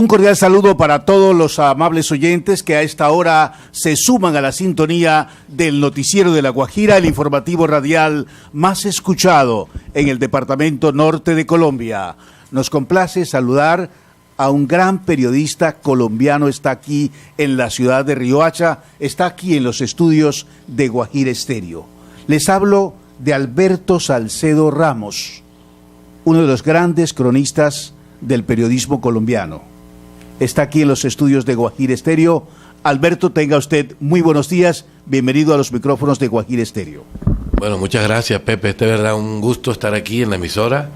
Un cordial saludo para todos los amables oyentes que a esta hora se suman a la sintonía del noticiero de La Guajira, el informativo radial más escuchado en el departamento norte de Colombia. Nos complace saludar a un gran periodista colombiano, está aquí en la ciudad de Riohacha, está aquí en los estudios de Guajira Estéreo. Les hablo de Alberto Salcedo Ramos, uno de los grandes cronistas del periodismo colombiano. Está aquí en los estudios de Guajira Estéreo. Alberto, tenga usted muy buenos días. Bienvenido a los micrófonos de Guajira Estéreo. Bueno, muchas gracias, Pepe. Es de verdad un gusto estar aquí en la emisora.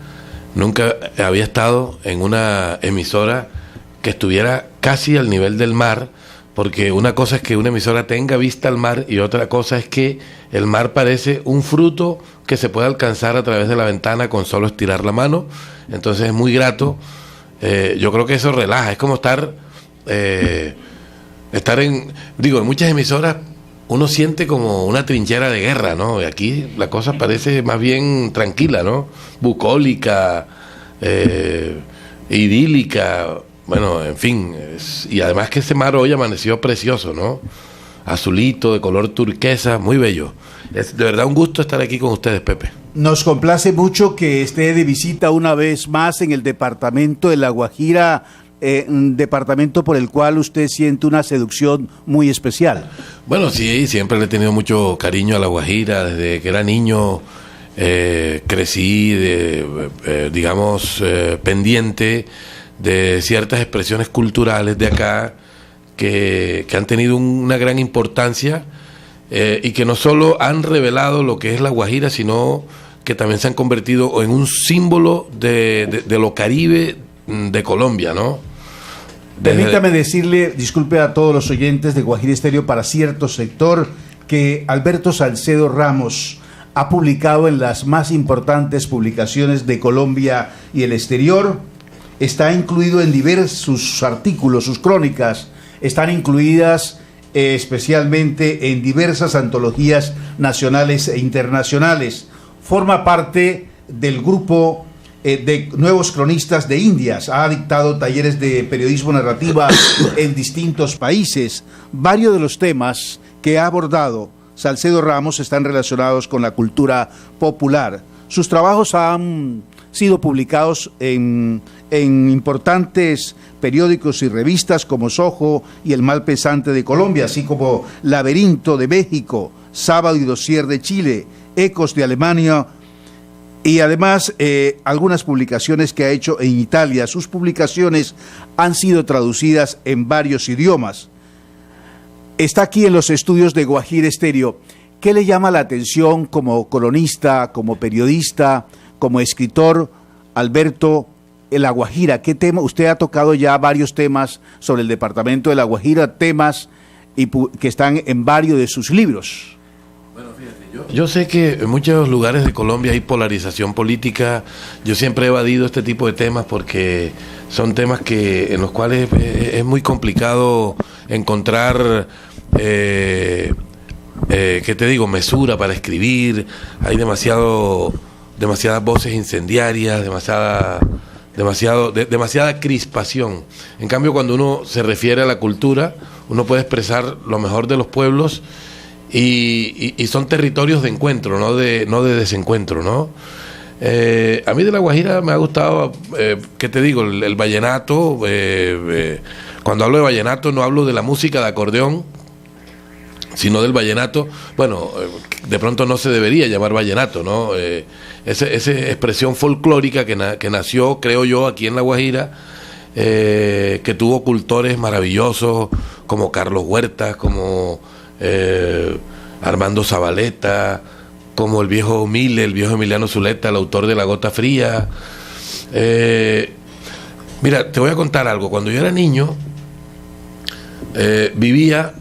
Nunca había estado en una emisora que estuviera casi al nivel del mar, porque una cosa es que una emisora tenga vista al mar y otra cosa es que el mar parece un fruto que se puede alcanzar a través de la ventana con solo estirar la mano. Entonces es muy grato. Yo creo que eso relaja, es como estar en muchas emisoras uno siente como una trinchera de guerra, ¿no? Y aquí la cosa parece más bien tranquila, ¿no? Bucólica, idílica, bueno, en fin, y además que ese mar hoy amaneció precioso, ¿no? Azulito, de color turquesa, muy bello. Es de verdad un gusto estar aquí con ustedes, Pepe. Nos complace mucho que esté de visita una vez más en el departamento de La Guajira, un departamento por el cual usted siente una seducción muy especial. Bueno, sí, siempre le he tenido mucho cariño a La Guajira. Desde que era niño crecí, pendiente de ciertas expresiones culturales de acá que han tenido una gran importancia y que no solo han revelado lo que es La Guajira, sino que también se han convertido en un símbolo de lo Caribe de Colombia, ¿no? Permítame decirle, disculpe a todos los oyentes de Guajira Estéreo para cierto sector, que Alberto Salcedo Ramos ha publicado en las más importantes publicaciones de Colombia y el exterior, está incluido en diversos artículos, sus crónicas están incluidas especialmente en diversas antologías nacionales e internacionales. Forma parte del grupo de nuevos cronistas de Indias, ha dictado talleres de periodismo narrativa en distintos países. Varios de los temas que ha abordado Salcedo Ramos están relacionados con la cultura popular. Sus trabajos han sido publicados en importantes periódicos y revistas como Sojo y El Mal Pesante de Colombia, así como Laberinto de México, Sábado y Dossier de Chile, Ecos de Alemania, y además algunas publicaciones que ha hecho en Italia. Sus publicaciones han sido traducidas en varios idiomas. Está aquí en los estudios de Guajira Estéreo. ¿Qué le llama la atención como cronista, como periodista, como escritor, Alberto, en La Guajira? ¿Qué tema? Usted ha tocado ya varios temas sobre el departamento de La Guajira, temas que están en varios de sus libros. Bueno, fíjate, yo sé que en muchos lugares de Colombia hay polarización política. Yo siempre he evadido este tipo de temas porque son temas en los cuales es muy complicado encontrar mesura para escribir. Hay demasiadas voces incendiarias, demasiada crispación. En cambio, cuando uno se refiere a la cultura, uno puede expresar lo mejor de los pueblos y son territorios de encuentro, no de desencuentro, ¿no? A mí de La Guajira me ha gustado, el vallenato. Cuando hablo de vallenato no hablo de la música de acordeón, sino del vallenato. Bueno, de pronto no se debería llamar vallenato, ¿no? Esa expresión folclórica que nació, creo yo, aquí en La Guajira, que tuvo cultores maravillosos como Carlos Huertas, como Armando Zabaleta, como el viejo Emiliano Zuleta, el autor de La Gota Fría. Mira, te voy a contar algo. Cuando yo era niño, vivía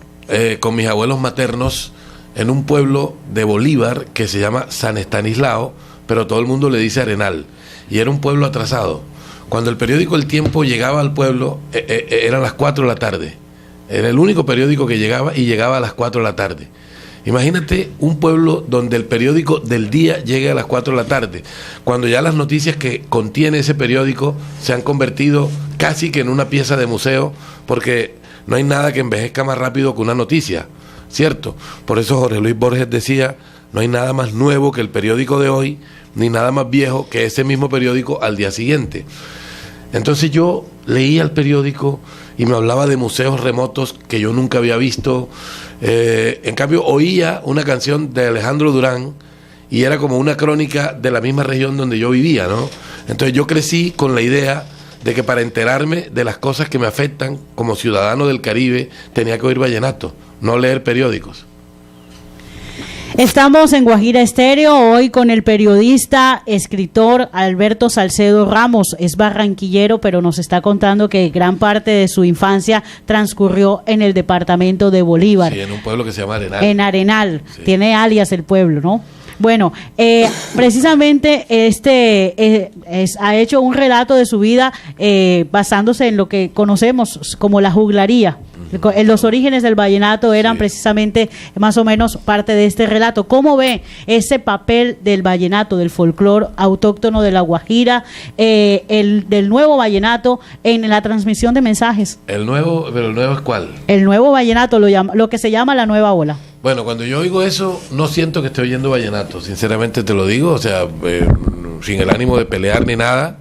con mis abuelos maternos en un pueblo de Bolívar que se llama San Estanislao, pero todo el mundo le dice Arenal, y era un pueblo atrasado. Cuando el periódico El Tiempo llegaba al pueblo, eran las 4 de la tarde. Era el único periódico que llegaba y llegaba a las 4 de la tarde. Imagínate un pueblo donde el periódico del día llegue a las 4 de la tarde, cuando ya las noticias que contiene ese periódico se han convertido casi que en una pieza de museo, porque no hay nada que envejezca más rápido que una noticia, ¿cierto? Por eso Jorge Luis Borges decía, no hay nada más nuevo que el periódico de hoy, ni nada más viejo que ese mismo periódico al día siguiente. Entonces yo leía el periódico y me hablaba de museos remotos que yo nunca había visto. En cambio oía una canción de Alejandro Durán y era como una crónica de la misma región donde yo vivía, ¿no? Entonces yo crecí con la idea de que para enterarme de las cosas que me afectan como ciudadano del Caribe tenía que oír vallenato, no leer periódicos. Estamos en Guajira Estéreo hoy con el periodista, escritor Alberto Salcedo Ramos. Es barranquillero, pero nos está contando que gran parte de su infancia transcurrió en el departamento de Bolívar. Sí, en un pueblo que se llama Arenal. En Arenal, sí. Tiene alias el pueblo, ¿no? Bueno, precisamente ha hecho un relato de su vida basándose en lo que conocemos como la juglaría. Los orígenes del vallenato eran precisamente más o menos parte de este relato. ¿Cómo ve ese papel del vallenato, del folclore autóctono de La Guajira, del nuevo vallenato en la transmisión de mensajes? ¿Pero el nuevo es cuál? El nuevo vallenato, lo que se llama la nueva ola. Bueno, cuando yo oigo eso, no siento que esté oyendo vallenato, sinceramente te lo digo, o sea, sin el ánimo de pelear ni nada.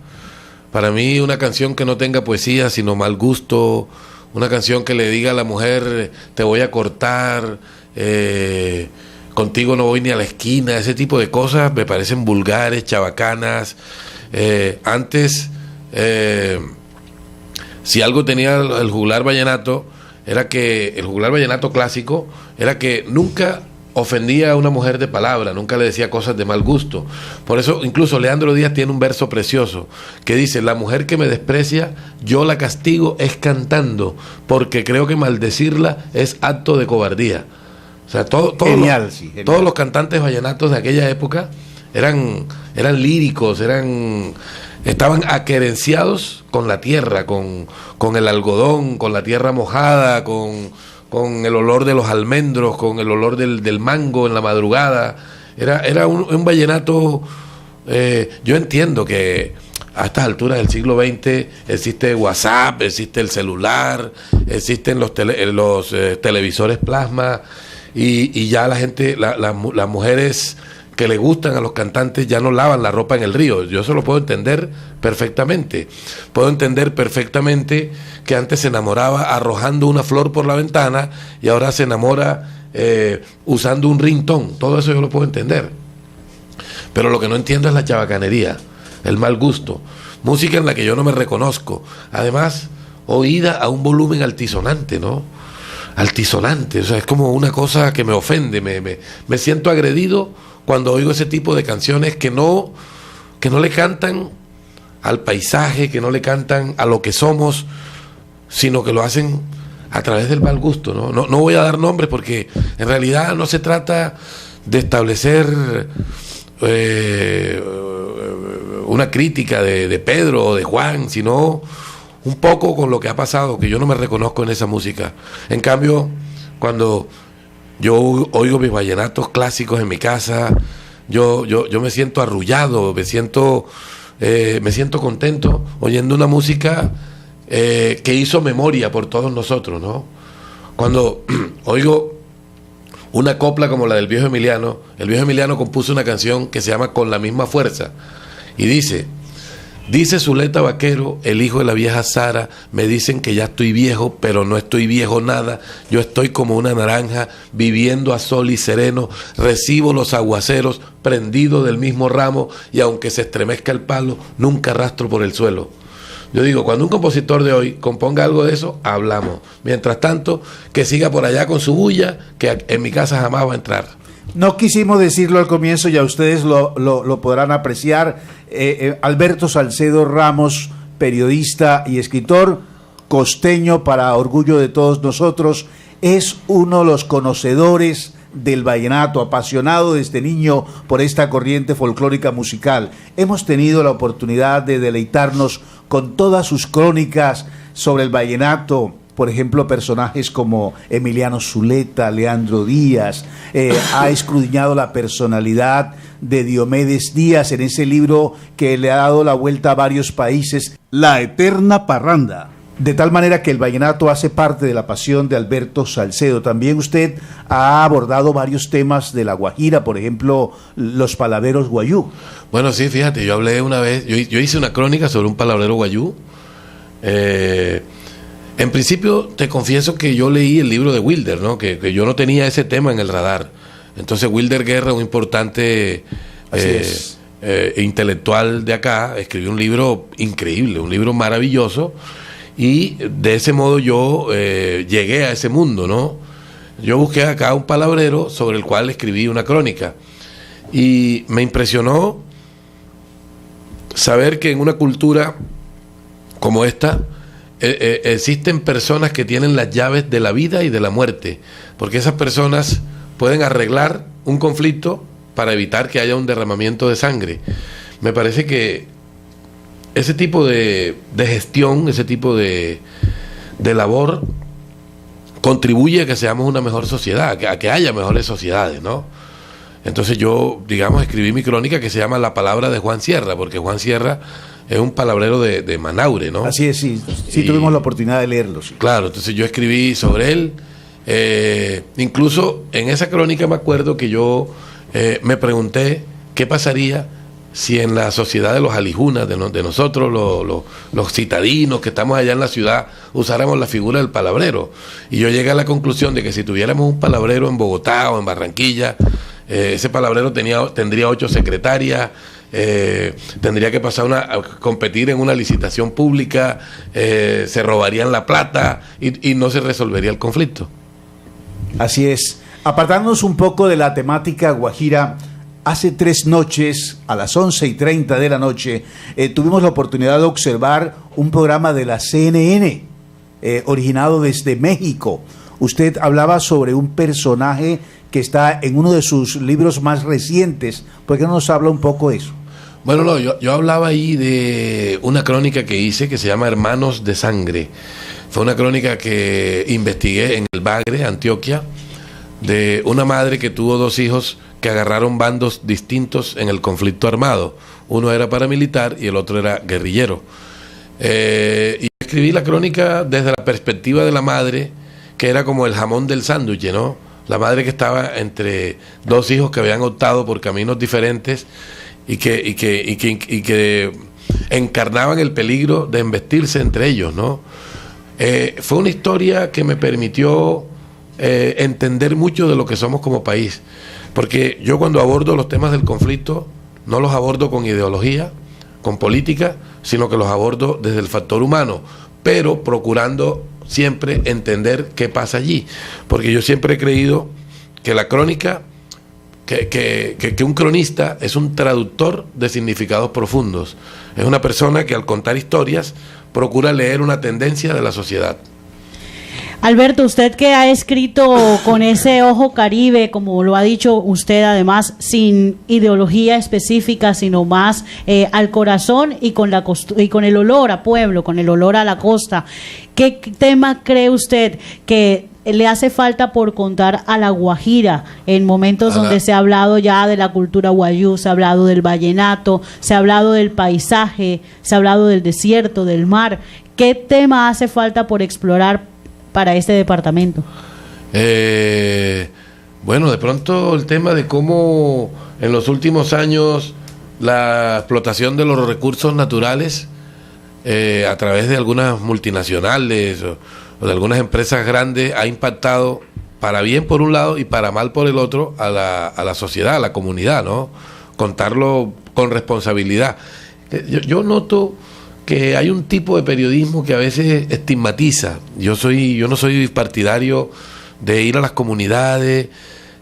Para mí una canción que no tenga poesía, sino mal gusto, una canción que le diga a la mujer, te voy a cortar, contigo no voy ni a la esquina, ese tipo de cosas me parecen vulgares, chabacanas. Antes, si algo tenía el juglar vallenato, era que el juglar vallenato clásico era que nunca ofendía a una mujer de palabra, nunca le decía cosas de mal gusto. Por eso incluso Leandro Díaz tiene un verso precioso que dice, la mujer que me desprecia, yo la castigo es cantando, porque creo que maldecirla es acto de cobardía. O sea, todos los cantantes vallenatos de aquella época eran líricos, estaban aquerenciados con la tierra, con el algodón, con la tierra mojada, con el olor de los almendros, con el olor del mango en la madrugada. Era un vallenato. Yo entiendo que a estas alturas del siglo XX existe WhatsApp, existe el celular, existen los televisores plasma, y ya la gente, las mujeres que le gustan a los cantantes ya no lavan la ropa en el río. Yo eso lo puedo entender perfectamente. Puedo entender perfectamente que antes se enamoraba arrojando una flor por la ventana y ahora se enamora usando un ringtone. Todo eso yo lo puedo entender. Pero lo que no entiendo es la chabacanería, el mal gusto. Música en la que yo no me reconozco. Además, oída a un volumen altisonante, ¿no? Altisonante. O sea, es como una cosa que me ofende. Me siento agredido cuando oigo ese tipo de canciones que no le cantan al paisaje, que no le cantan a lo que somos, sino que lo hacen a través del mal gusto, ¿no? No voy a dar nombres porque en realidad no se trata de establecer una crítica de Pedro o de Juan, sino un poco con lo que ha pasado, que yo no me reconozco en esa música. En cambio, cuando yo oigo mis vallenatos clásicos en mi casa, yo me siento arrullado, me siento contento oyendo una música que hizo memoria por todos nosotros, ¿no? Cuando oigo una copla como la del Viejo Emiliano, el Viejo Emiliano compuso una canción que se llama Con la misma fuerza, y dice Zuleta Vaquero, el hijo de la vieja Sara, me dicen que ya estoy viejo, pero no estoy viejo nada, yo estoy como una naranja, viviendo a sol y sereno, recibo los aguaceros, prendido del mismo ramo, y aunque se estremezca el palo, nunca arrastro por el suelo. Yo digo, cuando un compositor de hoy componga algo de eso, hablamos. Mientras tanto, que siga por allá con su bulla, que en mi casa jamás va a entrar. No quisimos decirlo al comienzo, ya ustedes lo podrán apreciar. Alberto Salcedo Ramos, periodista y escritor, costeño para orgullo de todos nosotros, es uno de los conocedores del vallenato, apasionado desde niño por esta corriente folclórica musical. Hemos tenido la oportunidad de deleitarnos con todas sus crónicas sobre el vallenato por ejemplo, personajes como Emiliano Zuleta, Leandro Díaz, ha escudriñado la personalidad de Diomedes Díaz en ese libro que le ha dado la vuelta a varios países, La Eterna Parranda. De tal manera que el vallenato hace parte de la pasión de Alberto Salcedo. También usted ha abordado varios temas de la Guajira, por ejemplo, los palabreros guayú. Bueno, sí, fíjate, yo hablé una vez, yo hice una crónica sobre un palabrero guayú. En principio, te confieso que yo leí el libro de Wilder, ¿no? Que yo no tenía ese tema en el radar. Entonces, Wilder Guerra, un importante intelectual de acá, escribió un libro increíble, un libro maravilloso. Y de ese modo yo llegué a ese mundo, ¿no? Yo busqué acá un palabrero sobre el cual escribí una crónica. Y me impresionó saber que en una cultura como esta existen personas que tienen las llaves de la vida y de la muerte. Porque esas personas pueden arreglar un conflicto para evitar que haya un derramamiento de sangre. Me parece que ese tipo de gestión, ese tipo de labor contribuye a que seamos una mejor sociedad, a que haya mejores sociedades, ¿no? Entonces yo, digamos, escribí mi crónica que se llama La Palabra de Juan Sierra, porque Juan Sierra es un palabrero de Manaure, ¿no? Así es, sí tuvimos la oportunidad de leerlo. Sí. Claro, entonces yo escribí sobre él. Incluso en esa crónica me acuerdo que yo me pregunté qué pasaría si en la sociedad de los alijunas, de nosotros, los citadinos que estamos allá en la ciudad, usáramos la figura del palabrero. Y yo llegué a la conclusión de que si tuviéramos un palabrero en Bogotá o en Barranquilla, ese palabrero tendría 8 secretarias, tendría que pasar a competir en una licitación pública, se robarían la plata y no se resolvería el conflicto. Así es. Apartándonos un poco de la temática guajira, hace 3 noches, a las 11:30 de la noche, tuvimos la oportunidad de observar un programa de la CNN, originado desde México. Usted hablaba sobre un personaje que está en uno de sus libros más recientes. ¿Por qué no nos habla un poco de eso? Bueno, no, yo hablaba ahí de una crónica que hice que se llama Hermanos de Sangre. Fue una crónica que investigué en el Bagre, Antioquia, de una madre que tuvo 2 hijos que agarraron bandos distintos en el conflicto armado. Uno era paramilitar y el otro era guerrillero. Y escribí la crónica desde la perspectiva de la madre, que era como el jamón del sándwich, ¿no? La madre que estaba entre 2 hijos que habían optado por caminos diferentes y que encarnaban el peligro de embestirse entre ellos, ¿no? Fue una historia que me permitió entender mucho de lo que somos como país. Porque yo cuando abordo los temas del conflicto, no los abordo con ideología, con política, sino que los abordo desde el factor humano, pero procurando siempre entender qué pasa allí. Porque yo siempre he creído que la crónica, que un cronista es un traductor de significados profundos. Es una persona que al contar historias procura leer una tendencia de la sociedad. Alberto, usted que ha escrito con ese ojo caribe, como lo ha dicho usted, además sin ideología específica, sino más al corazón y con el olor a pueblo, con el olor a la costa, ¿qué tema cree usted que le hace falta por contar a la Guajira en momentos donde se ha hablado ya de la cultura guayú, se ha hablado del vallenato, se ha hablado del paisaje, se ha hablado del desierto, del mar? ¿Qué tema hace falta por explorar para este departamento? Bueno, de pronto el tema de cómo en los últimos años la explotación de los recursos naturales a través de algunas multinacionales o de algunas empresas grandes ha impactado para bien por un lado y para mal por el otro a la sociedad, a la comunidad, ¿no? Contarlo con responsabilidad. Yo noto que hay un tipo de periodismo que a veces estigmatiza. Yo no soy partidario de ir a las comunidades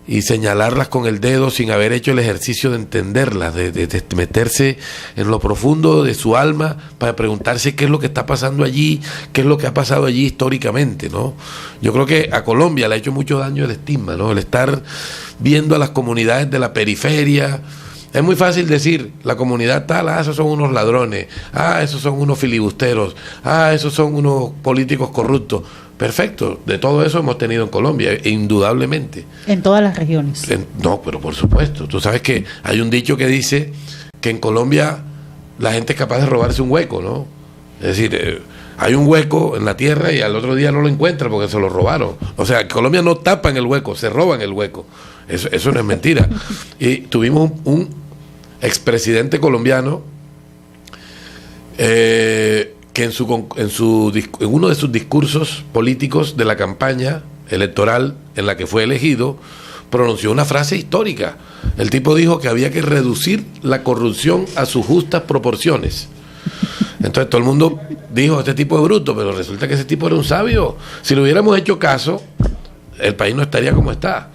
y señalarlas con el dedo sin haber hecho el ejercicio de entenderlas, de meterse en lo profundo de su alma para preguntarse qué es lo que está pasando allí, qué es lo que ha pasado allí históricamente, ¿no? Yo creo que a Colombia le ha hecho mucho daño el estigma, ¿no? El estar viendo a las comunidades de la periferia. Es muy fácil decir, la comunidad tal, esos son unos ladrones, esos son unos filibusteros, esos son unos políticos corruptos. Perfecto, de todo eso hemos tenido en Colombia, indudablemente. En todas las regiones. No, pero por supuesto. Tú sabes que hay un dicho que dice que en Colombia la gente es capaz de robarse un hueco, ¿no? Es decir, hay un hueco en la tierra y al otro día no lo encuentran porque se lo robaron. O sea, en Colombia no tapan el hueco, se roban el hueco. Eso no es mentira. Y tuvimos un expresidente colombiano que en uno de sus discursos políticos de la campaña electoral en la que fue elegido, pronunció una frase histórica. El tipo dijo que había que reducir la corrupción a sus justas proporciones. Entonces todo el mundo dijo, este tipo es bruto, pero resulta que ese tipo era un sabio. Si le hubiéramos hecho caso, el país no estaría como está.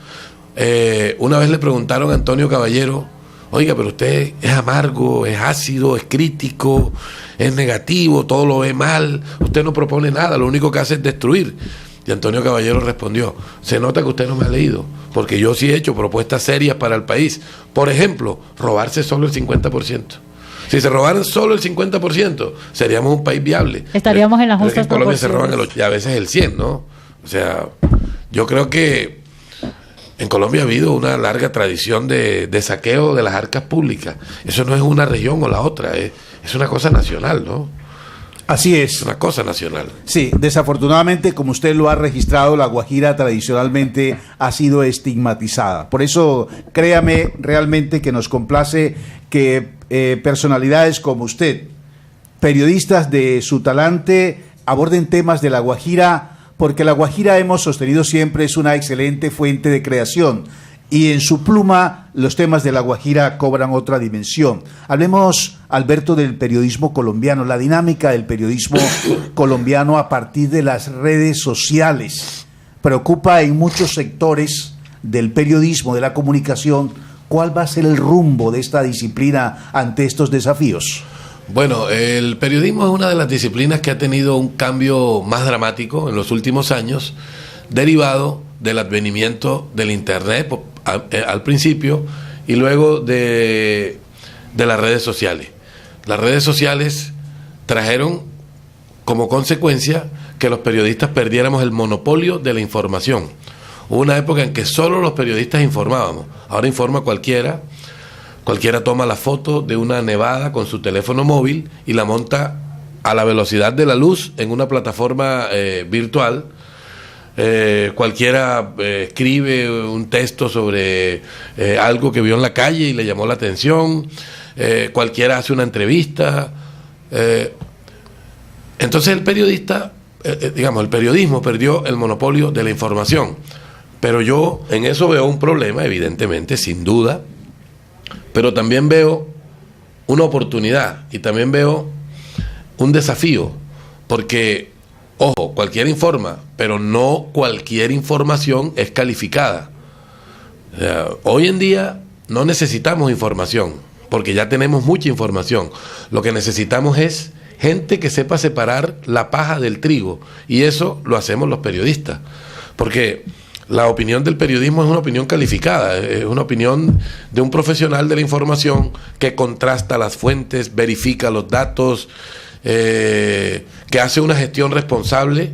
Una vez le preguntaron a Antonio Caballero, oiga, pero usted es amargo, es ácido, es crítico, es negativo, todo lo ve mal, usted no propone nada, lo único que hace es destruir. Y Antonio Caballero respondió, se nota que usted no me ha leído, porque yo sí he hecho propuestas serias para el país. Por ejemplo, robarse solo el 50%. Si se robaran solo el 50%, seríamos un país viable. Estaríamos en las justas proporciones. En Colombia se roban y a veces el 100%, ¿no? O sea, yo creo que en Colombia ha habido una larga tradición de saqueo de las arcas públicas. Eso no es una región o la otra, es una cosa nacional, ¿no? Así es. Es una cosa nacional. Sí, desafortunadamente, como usted lo ha registrado, La Guajira tradicionalmente ha sido estigmatizada. Por eso, créame, realmente que nos complace que personalidades como usted, periodistas de su talante, aborden temas de La Guajira, porque La Guajira, hemos sostenido siempre, es una excelente fuente de creación. Y en su pluma los temas de La Guajira cobran otra dimensión. Hablemos, Alberto, del periodismo colombiano, la dinámica del periodismo colombiano a partir de las redes sociales. Preocupa en muchos sectores del periodismo, de la comunicación. ¿Cuál va a ser el rumbo de esta disciplina ante estos desafíos? Bueno, el periodismo es una de las disciplinas que ha tenido un cambio más dramático en los últimos años, derivado del advenimiento del Internet al principio y luego de las redes sociales. Las redes sociales trajeron como consecuencia que los periodistas perdiéramos el monopolio de la información. Hubo una época en que solo los periodistas informábamos. Ahora informa cualquiera. Cualquiera toma la foto de una nevada con su teléfono móvil y la monta a la velocidad de la luz en una plataforma virtual. Cualquiera escribe un texto sobre algo que vio en la calle y le llamó la atención. Cualquiera hace una entrevista. Entonces el periodista, el periodismo perdió el monopolio de la información. Pero yo en eso veo un problema, evidentemente, sin duda. Pero también veo una oportunidad y también veo un desafío, porque, ojo, cualquiera informa, pero no cualquier información es calificada. Hoy en día no necesitamos información, porque ya tenemos mucha información. Lo que necesitamos es gente que sepa separar la paja del trigo, y eso lo hacemos los periodistas, porque la opinión del periodismo es una opinión calificada, es una opinión de un profesional de la información que contrasta las fuentes, verifica los datos, que hace una gestión responsable,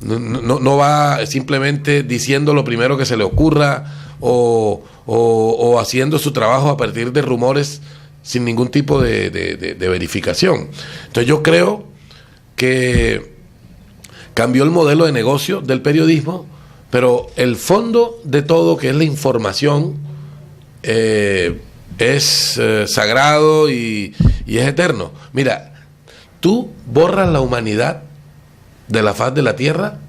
no va simplemente diciendo lo primero que se le ocurra o haciendo su trabajo a partir de rumores sin ningún tipo de verificación. Entonces yo creo que cambió el modelo de negocio del periodismo, pero el fondo de todo, que es la información, es sagrado y es eterno. Mira, tú borras la humanidad de la faz de la tierra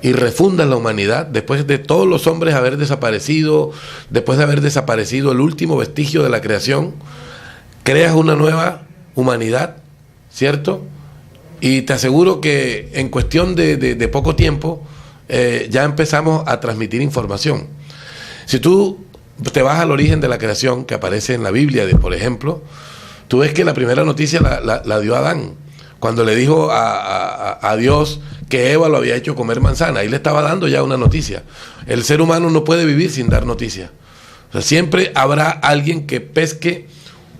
y refundas la humanidad después de todos los hombres haber desaparecido, después de haber desaparecido el último vestigio de la creación, creas una nueva humanidad, ¿cierto? Y te aseguro que en cuestión de poco tiempo ya empezamos a transmitir información. Si tú te vas al origen de la creación que aparece en la Biblia, por ejemplo, tú ves que la primera noticia la dio Adán, cuando le dijo a Dios que Eva lo había hecho comer manzana. Ahí le estaba dando ya una noticia. El ser humano no puede vivir sin dar noticia. O sea, siempre habrá alguien que pesque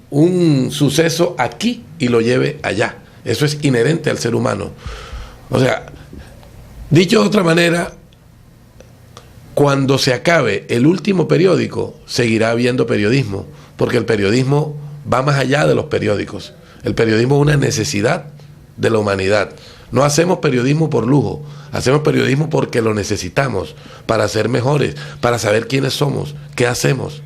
un suceso aquí y lo lleve allá. Eso es inherente al ser humano. O sea, Dicho de otra manera, cuando se acabe el último periódico, seguirá habiendo periodismo, porque el periodismo va más allá de los periódicos. El periodismo es una necesidad de la humanidad. No hacemos periodismo por lujo, hacemos periodismo porque lo necesitamos, para ser mejores, para saber quiénes somos, qué hacemos.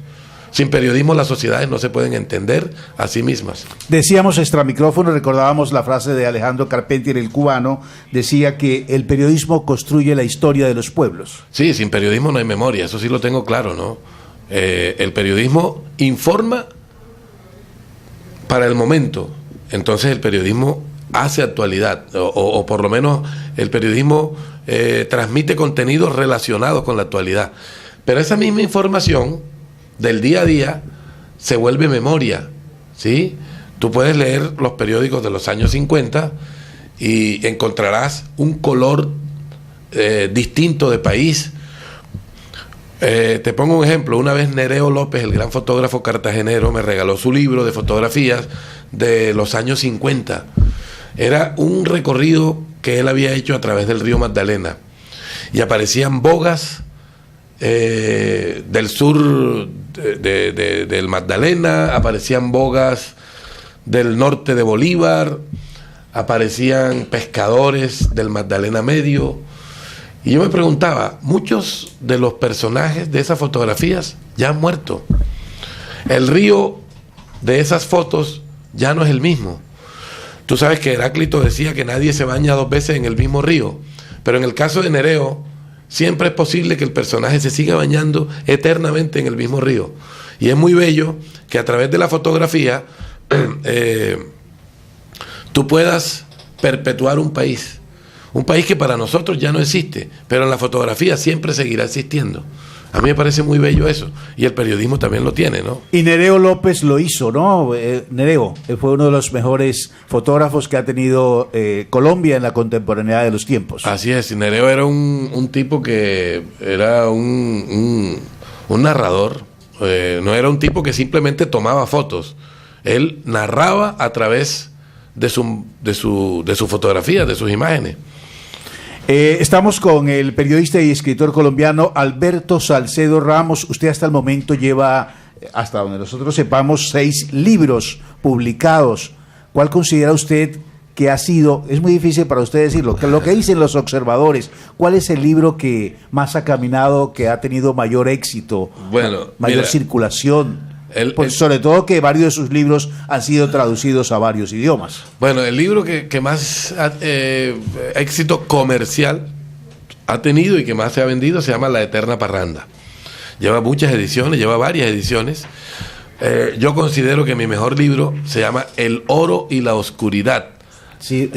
Sin periodismo las sociedades no se pueden entender a sí mismas. Decíamos extra micrófono, recordábamos la frase de Alejandro Carpentier, el cubano, decía que el periodismo construye la historia de los pueblos. Sí, sin periodismo no hay memoria, eso sí lo tengo claro, ¿no? El periodismo informa para el momento, entonces el periodismo hace actualidad, o por lo menos el periodismo transmite contenidos relacionados con la actualidad. Pero esa misma información del día a día se vuelve memoria, ¿sí? Tú puedes leer los periódicos de los años 50 y encontrarás un color distinto de país. Te pongo un ejemplo. Una vez Nereo López, el gran fotógrafo cartagenero, me regaló su libro de fotografías de los años 50. Era un recorrido que él había hecho a través del río Magdalena y aparecían bogas del sur del Magdalena, aparecían bogas del norte de Bolívar, aparecían pescadores del Magdalena Medio, y yo me preguntaba, muchos de los personajes de esas fotografías ya han muerto. El río de esas fotos ya no es el mismo. Tú sabes que Heráclito decía que nadie se baña 2 veces en el mismo río, pero en el caso de Nereo siempre es posible que el personaje se siga bañando eternamente en el mismo río. Y es muy bello que a través de la fotografía tú puedas perpetuar un país que para nosotros ya no existe, pero en la fotografía siempre seguirá existiendo. A mí me parece muy bello eso, y el periodismo también lo tiene, ¿no? Y Nereo López lo hizo, ¿no? Nereo fue uno de los mejores fotógrafos que ha tenido Colombia en la contemporaneidad de los tiempos. Así es, Nereo era un tipo que era un narrador, no era un tipo que simplemente tomaba fotos, él narraba a través de su fotografía, de sus imágenes. Estamos con el periodista y escritor colombiano Alberto Salcedo Ramos. Usted hasta el momento lleva, hasta donde nosotros sepamos, 6 libros publicados. ¿Cuál considera usted que ha sido, es muy difícil para usted decirlo, que lo que dicen los observadores, cuál es el libro que más ha caminado, que ha tenido mayor éxito, mayor circulación? Sobre todo que varios de sus libros han sido traducidos a varios idiomas. Bueno, el libro que más éxito comercial ha tenido y que más se ha vendido se llama La Eterna Parranda. Lleva muchas ediciones, lleva varias ediciones. Yo considero que mi mejor libro se llama El Oro y la Oscuridad. Sí,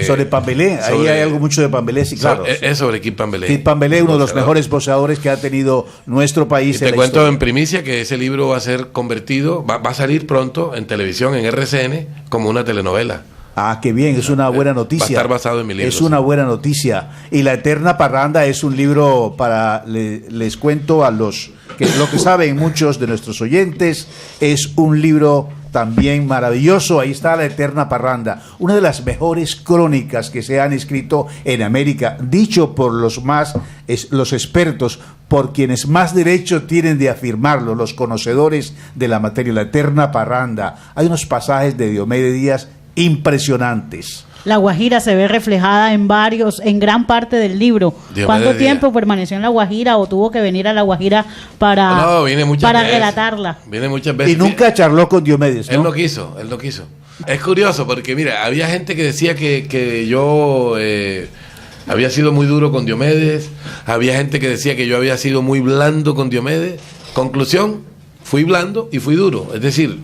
sobre Pambelé, ahí hay algo mucho de Pambelé, sí, claro. Es sobre Kit Pambelé. Kit Pambelé, uno de los mejores boxeadores que ha tenido nuestro país. Y te cuento en primicia que ese libro va a ser convertido, va a salir pronto en televisión, en RCN, como una telenovela. Ah, qué bien, es una buena noticia. Va a estar basado en mi libro. Es una buena noticia. Y La Eterna Parranda es un libro para, les cuento a los que lo que saben muchos de nuestros oyentes, es un libro también maravilloso. Ahí está La Eterna Parranda, una de las mejores crónicas que se han escrito en América, dicho por los expertos, por quienes más derecho tienen de afirmarlo, los conocedores de la materia. La Eterna Parranda. Hay unos pasajes de Diomedes Díaz impresionantes. La Guajira se ve reflejada en gran parte del libro. ¿Cuánto tiempo permaneció en La Guajira o tuvo que venir a La Guajira para relatarla? Viene muchas veces. Y nunca charló con Diomedes, ¿no? Él no quiso. Es curioso porque, mira, había gente que decía que yo había sido muy duro con Diomedes, había gente que decía que yo había sido muy blando con Diomedes. Conclusión, fui blando y fui duro. Es decir,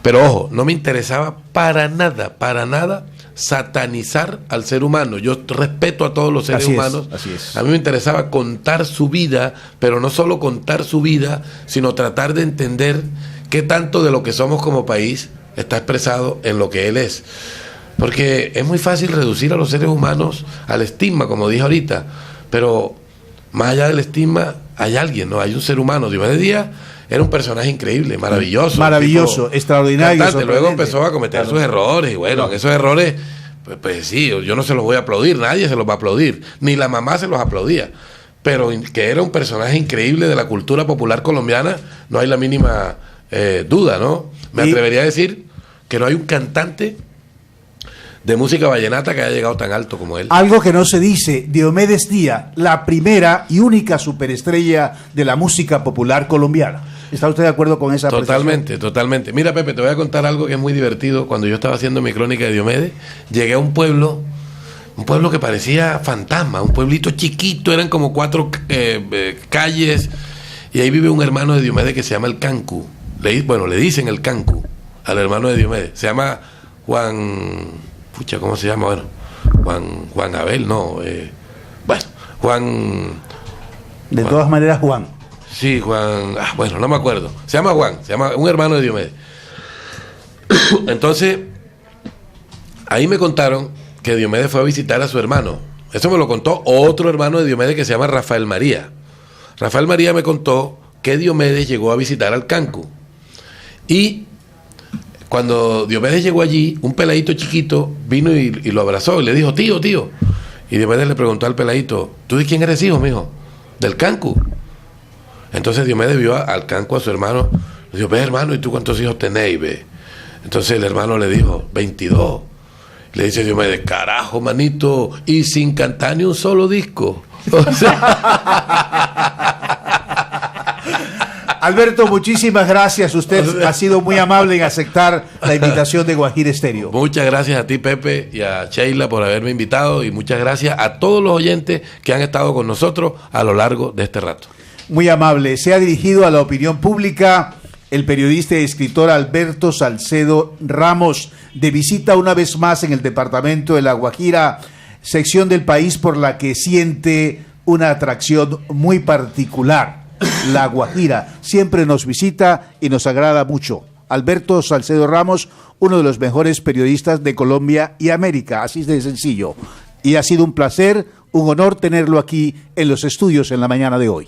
pero ojo, no me interesaba para nada satanizar al ser humano. Yo respeto a todos los seres humanos. Así es. A mí me interesaba contar su vida, pero no solo contar su vida, sino tratar de entender qué tanto de lo que somos como país está expresado en lo que él es. Porque es muy fácil reducir a los seres humanos al estigma, como dije ahorita, pero más allá del estigma hay alguien, ¿no? Hay un ser humano. Diomedes Díaz era un personaje increíble, maravilloso. Maravilloso, extraordinario. Luego empezó a cometer sus errores, y bueno, esos errores Pues sí, yo no se los voy a aplaudir, nadie se los va a aplaudir, ni la mamá se los aplaudía, pero que era un personaje increíble de la cultura popular colombiana, no hay la mínima duda, ¿no? Me atrevería a decir que no hay un cantante de música vallenata que haya llegado tan alto como él. Algo que no se dice, Diomedes Díaz, la primera y única superestrella de la música popular colombiana. ¿Está usted de acuerdo con esa Totalmente, totalmente. Mira, Pepe, te voy a contar algo que es muy divertido. Cuando yo estaba haciendo mi crónica de Diomedes, llegué a un pueblo que parecía fantasma, un pueblito chiquito, eran como 4 calles, y ahí vive un hermano de Diomedes que se llama el Cancu. Le dicen el Cancu al hermano de Diomedes. Se llama ¿cómo se llama? Bueno, Juan Abel, no. Juan. De todas maneras, Juan. Sí, Juan. No me acuerdo. Se llama Juan, se llama un hermano de Diomedes. Entonces, ahí me contaron que Diomedes fue a visitar a su hermano. Eso me lo contó otro hermano de Diomedes que se llama Rafael María. Rafael María me contó que Diomedes llegó a visitar al Cancu. Y cuando Diomedes llegó allí, un peladito chiquito vino y lo abrazó y le dijo, tío. Y Diomedes le preguntó al peladito, ¿tú de quién eres hijo, mijo? Del Cancu. Entonces Diomedes vio al Cancu, a su hermano, le dijo, ve hermano, ¿y tú cuántos hijos tenéis, ve? Entonces el hermano le dijo, 22. Le dice Diomedes, carajo, manito, y sin cantar ni un solo disco. O sea... Alberto, muchísimas gracias. Usted ha sido muy amable en aceptar la invitación de Guajira Estéreo. Muchas gracias a ti, Pepe, y a Sheila por haberme invitado, y muchas gracias a todos los oyentes que han estado con nosotros a lo largo de este rato. Muy amable. Se ha dirigido a la opinión pública el periodista y escritor Alberto Salcedo Ramos, de visita una vez más en el departamento de La Guajira, sección del país por la que siente una atracción muy particular. La Guajira siempre nos visita y nos agrada mucho. Alberto Salcedo Ramos, uno de los mejores periodistas de Colombia y América, así de sencillo. Y ha sido un placer, un honor tenerlo aquí en los estudios en la mañana de hoy.